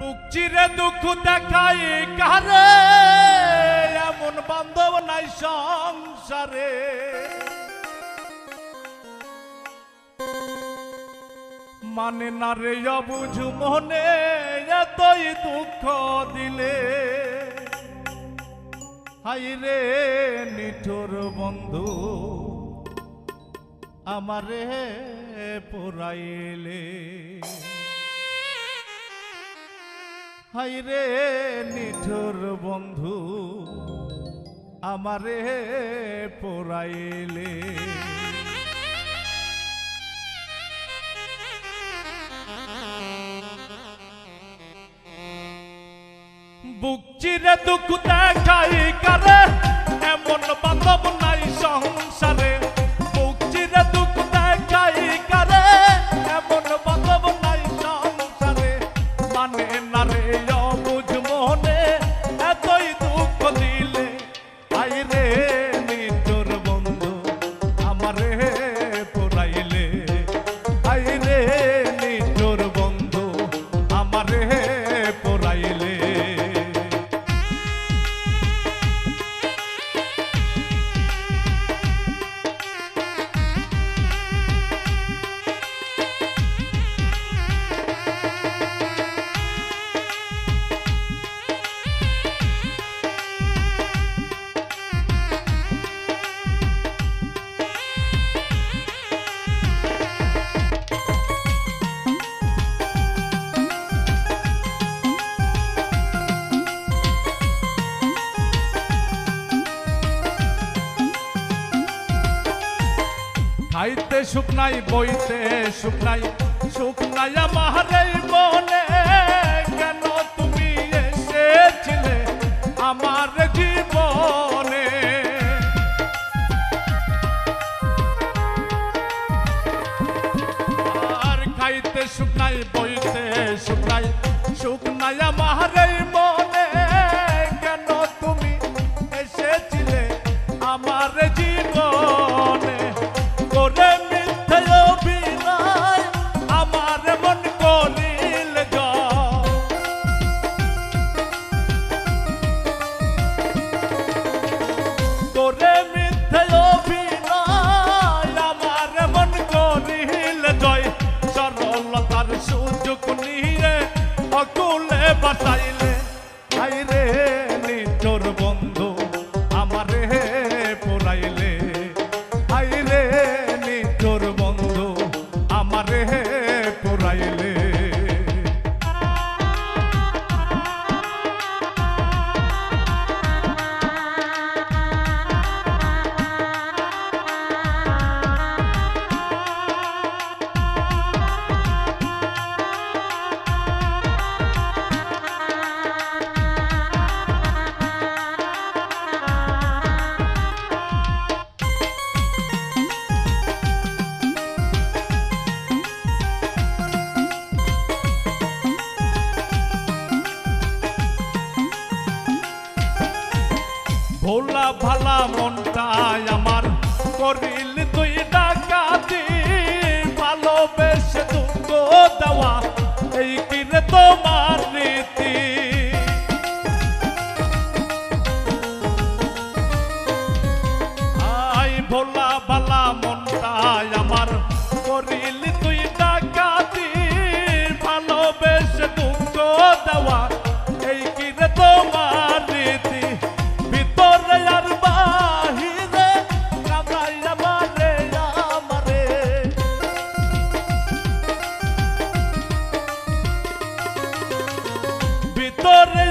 বুক চিরে দুঃখ দেখাই কারে, এমন বান্ধব নাই সংসারে। মানে না রে অবুঝ মনে এতই দুঃখ দিলে, হাই রে নিঠুর বন্ধু আমারে পোড়াইলে। হাই রে নিঠুর বন্ধু আমারে পোড়াইলে। বুক চিরে দুঃখ দেখাই কারে, এমন বান্ধব নাই সংসারে। বুক চিরে দুঃখ দেখাই কারে, এমন বান্ধব নাই সংসারে। মানে না রে অবুঝ মনে এতই দুঃখ দিলে, আই রে নিঠুর বন্ধু আমারে পোড়াইলে। আই রে নিঠুর বন্ধু আমারে পোড়াইলে। খাইতে সুখ নাই, বইতে সুখ নাই, সুখ নাই আমার এই মনে। কেন তুমি এসেছিলে আমার জীবনে? আর খাইতে সুখ নাই, বইতে সুখ নাই, সুখ নাই আমার এই মনে। কেন তুমি এসেছিলে আমার জীবনে? করে মিথ্যে অভিনয় আমার মন করিল জয়। করে মিথ্যে অভিনয় আমার মন করিল জয়। সরলতার সুযোগ নিয়ে অকুলে বাঁচাইলে, আই রে নিঠুর বন্ধু আমারে পোড়াইলে। আই রে নিঠুর বন্ধু আমারে পোড়াইলে। ভোলা ভালা মনটাই আমার করিল তুই ডাকাতি। ভালোবেসে দুঃখ দেওয়া এই কিনে তোমার রীতি। আই ভোলা ভালা মনটাই আমার করিল তুই ডাকাতি। ভালোবেসে দুঃখ দেওয়া এই কিনে তোমার রীতি। ভিতরে